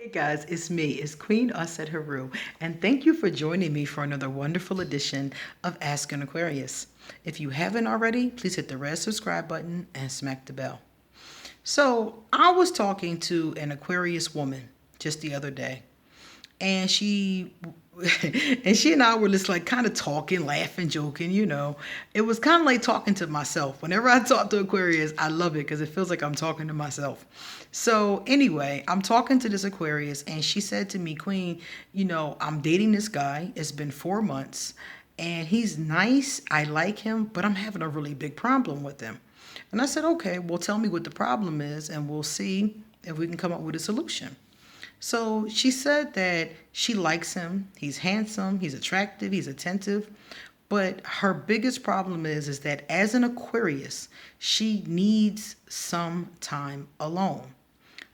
Hey guys, it's me, it's Queen Aset Haru, and thank you for joining me for another wonderful edition of Ask an Aquarius. If you haven't already, please hit the red subscribe button and smack the bell. So, I was talking to an Aquarius woman just the other day, and she and I were just like kind of talking, laughing, joking, It was kind of like talking to myself. Whenever I talk to Aquarius, I love it because it feels like I'm talking to myself. So anyway, I'm talking to this Aquarius, and she said to me, Queen, I'm dating this guy. It's been 4 months, and he's nice. I like him, but I'm having a really big problem with him. And I said, okay, well, tell me what the problem is, and we'll see if we can come up with a solution. So she said that she likes him. He's handsome, he's attractive, he's attentive. But her biggest problem is that as an Aquarius, she needs some time alone.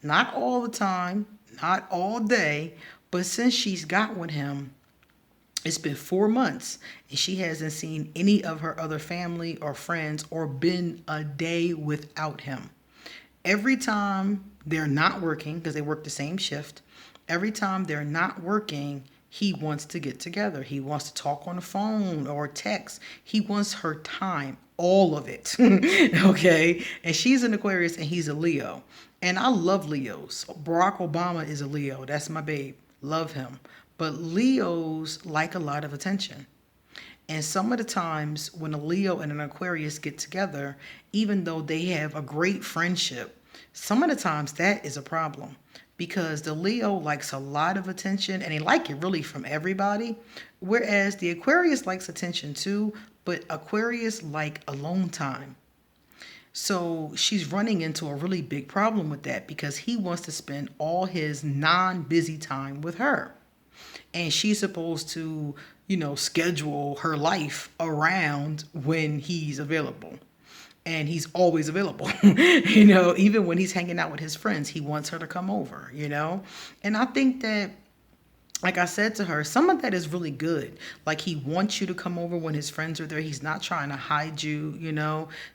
Not all the time, not all day, but since she's got with him, it's been 4 months and she hasn't seen any of her other family or friends or been a day without him. Every time they're not working, because they work the same shift, every time they're not working, he wants to get together. He wants to talk on the phone or text. He wants her time, all of it. Okay? And she's an Aquarius and he's a Leo. And I love Leos. Barack Obama is a Leo. That's my babe. Love him. But Leos like a lot of attention. And some of the times when a Leo and an Aquarius get together, even though they have a great friendship, some of the times that is a problem because the Leo likes a lot of attention and they like it really from everybody. Whereas the Aquarius likes attention too, but Aquarius like alone time. So she's running into a really big problem with that because he wants to spend all his non-busy time with her. And she's supposed to, schedule her life around when he's available. And he's always available. Even when he's hanging out with his friends, he wants her to come over. And I think that, like I said to her, some of that is really good. Like he wants you to come over when his friends are there. He's not trying to hide you.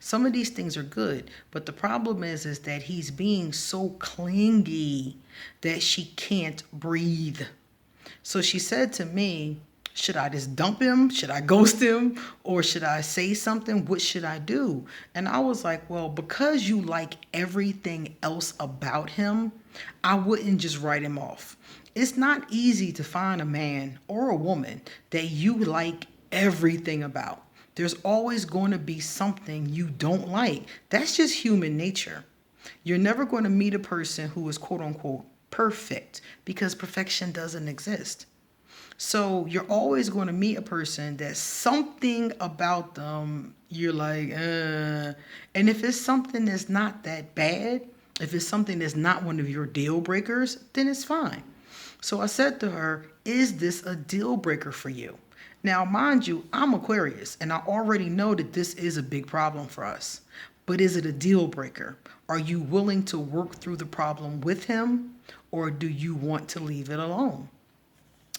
Some of these things are good. But the problem is that he's being so clingy that she can't breathe. So she said to me, should I just dump him? Should I ghost him? Or should I say something? What should I do? And I was like, well, because you like everything else about him, I wouldn't just write him off. It's not easy to find a man or a woman that you like everything about. There's always going to be something you don't like. That's just human nature. You're never going to meet a person who is quote unquote perfect because perfection doesn't exist. So you're always going to meet a person that something about them you're like, And if it's something that's not that bad, if it's something that's not one of your deal breakers, then it's fine. So I said to her, is this a deal breaker for you? Now, mind you, I'm Aquarius, and I already know that this is a big problem for us. But is it a deal breaker? Are you willing to work through the problem with him, or do you want to leave it alone?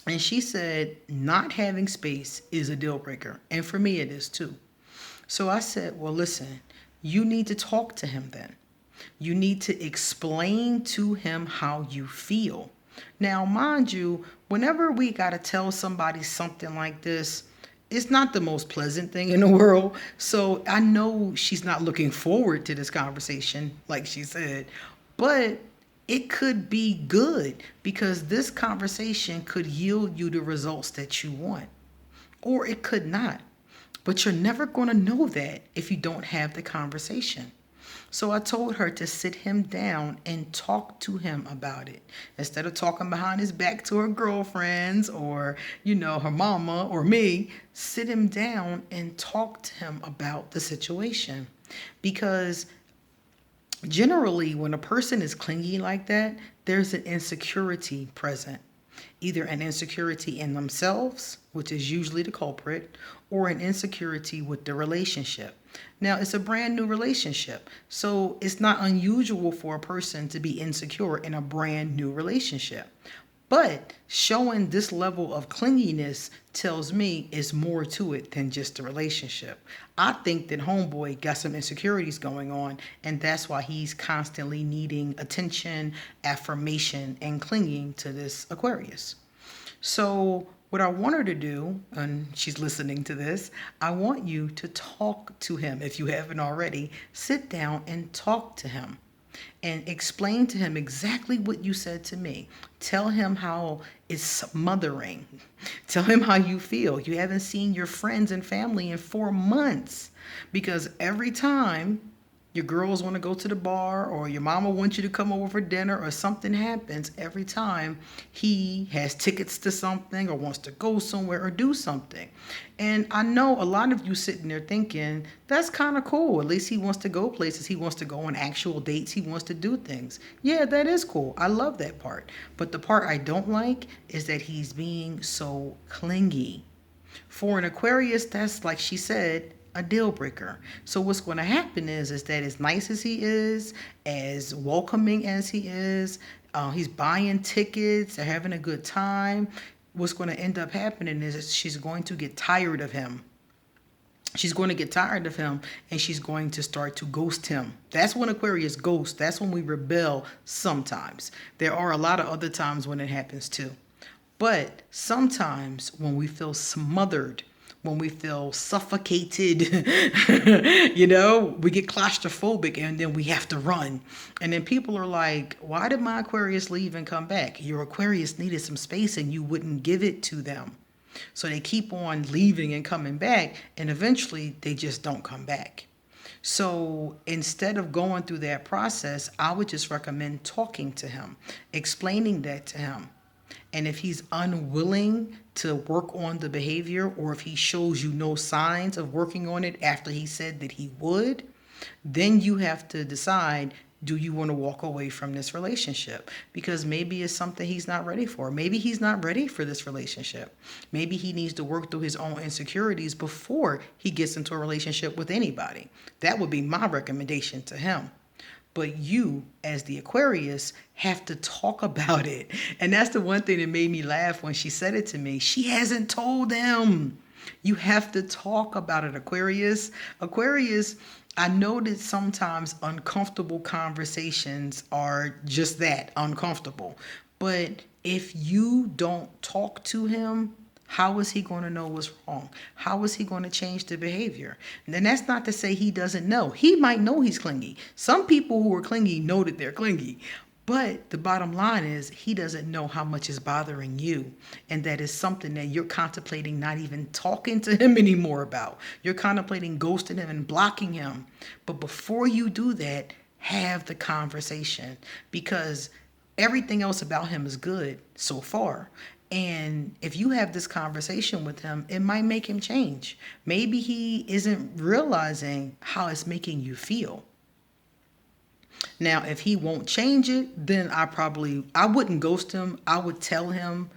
And she said, not having space is a deal breaker. And for me, it is too. So I said, well, listen, you need to talk to him then. You need to explain to him how you feel. Now, mind you, whenever we got to tell somebody something like this, it's not the most pleasant thing in the world. So I know she's not looking forward to this conversation, like she said, but it could be good because this conversation could yield you the results that you want, or it could not. But you're never going to know that if you don't have the conversation. So I told her to sit him down and talk to him about it. Instead of talking behind his back to her girlfriends or, her mama or me, sit him down and talk to him about the situation. Because generally, when a person is clingy like that, there's an insecurity present. Either an insecurity in themselves, which is usually the culprit, or an insecurity with the relationship. Now, it's a brand new relationship, so it's not unusual for a person to be insecure in a brand new relationship. But showing this level of clinginess tells me it's more to it than just a relationship. I think that homeboy got some insecurities going on, and that's why he's constantly needing attention, affirmation, and clinging to this Aquarius. So, what I want her to do, and she's listening to this, I want you to talk to him. If you haven't already, sit down and talk to him and explain to him exactly what you said to me. Tell him how it's smothering. Tell him how you feel. You haven't seen your friends and family in 4 months because every time your girls want to go to the bar or your mama wants you to come over for dinner or something happens, every time he has tickets to something or wants to go somewhere or do something. And I know a lot of you sitting there thinking, that's kind of cool. At least he wants to go places. He wants to go on actual dates. He wants to do things. Yeah, that is cool. I love that part. But the part I don't like is that he's being so clingy. For an Aquarius, that's like she said, a deal breaker. So what's going to happen is that as nice as he is, as welcoming as he is, he's buying tickets, they're having a good time. What's going to end up happening is she's going to get tired of him. She's going to get tired of him and she's going to start to ghost him. That's when Aquarius ghosts. That's when we rebel sometimes. There are a lot of other times when it happens too. But sometimes when we feel smothered, when we feel suffocated, we get claustrophobic and then we have to run. And then people are like, why did my Aquarius leave and come back? Your Aquarius needed some space and you wouldn't give it to them. So they keep on leaving and coming back, and eventually they just don't come back. So instead of going through that process, I would just recommend talking to him, explaining that to him. And if he's unwilling to work on the behavior, or if he shows you no signs of working on it after he said that he would, then you have to decide, do you want to walk away from this relationship? Because maybe it's something he's not ready for. Maybe he's not ready for this relationship. Maybe he needs to work through his own insecurities before he gets into a relationship with anybody. That would be my recommendation to him. But you, as the Aquarius, have to talk about it. And that's the one thing that made me laugh when she said it to me. She hasn't told him. You have to talk about it, Aquarius. Aquarius, I know that sometimes uncomfortable conversations are just that, uncomfortable. But if you don't talk to him, how is he going to know what's wrong? How is he going to change the behavior? And then that's not to say he doesn't know. He might know he's clingy. Some people who are clingy know that they're clingy. But the bottom line is he doesn't know how much is bothering you. And that is something that you're contemplating not even talking to him anymore about. You're contemplating ghosting him and blocking him. But before you do that, have the conversation. Because everything else about him is good so far. And if you have this conversation with him, it might make him change. Maybe he isn't realizing how it's making you feel. Now, if he won't change it, then I wouldn't ghost him. I would tell him,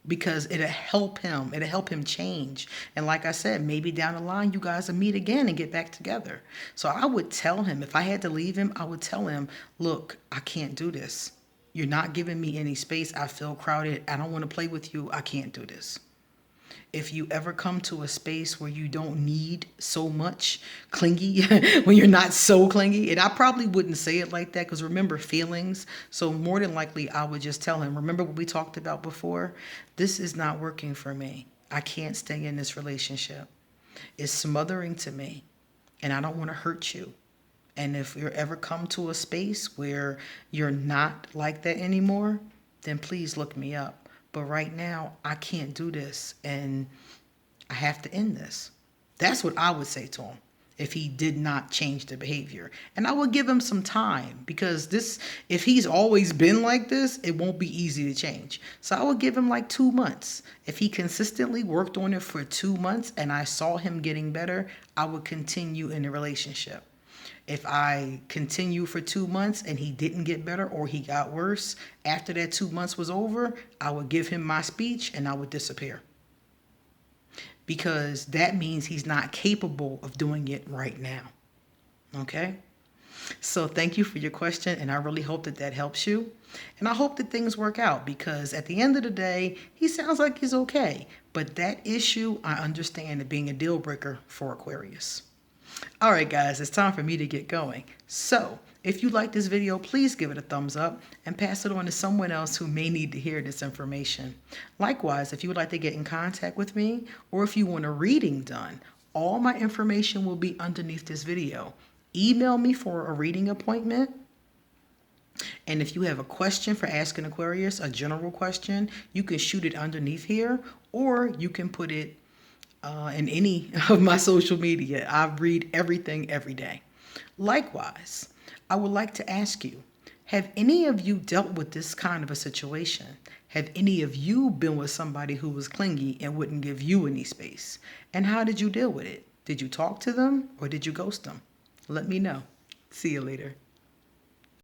because it'll help him. It'll help him change. And like I said, maybe down the line, you guys will meet again and get back together. So I would tell him, if I had to leave him, I would tell him, look, I can't do this. You're not giving me any space. I feel crowded. I don't want to play with you. I can't do this. If you ever come to a space where you don't need so much clingy, when you're not so clingy, and I probably wouldn't say it like that because remember feelings. So more than likely, I would just tell him, remember what we talked about before? This is not working for me. I can't stay in this relationship. It's smothering to me, and I don't want to hurt you. And if you ever come to a space where you're not like that anymore, then please look me up. But right now, I can't do this, and I have to end this. That's what I would say to him if he did not change the behavior. And I would give him some time, because if he's always been like this, it won't be easy to change. So I would give him like 2 months. If he consistently worked on it for 2 months and I saw him getting better, I would continue in the relationship. If I continue for 2 months and he didn't get better or he got worse, after that 2 months was over, I would give him my speech and I would disappear. Because that means he's not capable of doing it right now. Okay? So thank you for your question, and I really hope that that helps you. And I hope that things work out because at the end of the day, he sounds like he's okay. But that issue, I understand it being a deal breaker for Aquarius. All right, guys, it's time for me to get going. So if you like this video, please give it a thumbs up and pass it on to someone else who may need to hear this information. Likewise, if you would like to get in contact with me or if you want a reading done, all my information will be underneath this video. Email me for a reading appointment. And if you have a question for Asking Aquarius, a general question, you can shoot it underneath here or you can put it in any of my social media. I read everything every day. Likewise, I would like to ask you, have any of you dealt with this kind of a situation? Have any of you been with somebody who was clingy and wouldn't give you any space? And how did you deal with it? Did you talk to them or did you ghost them? Let me know. See you later.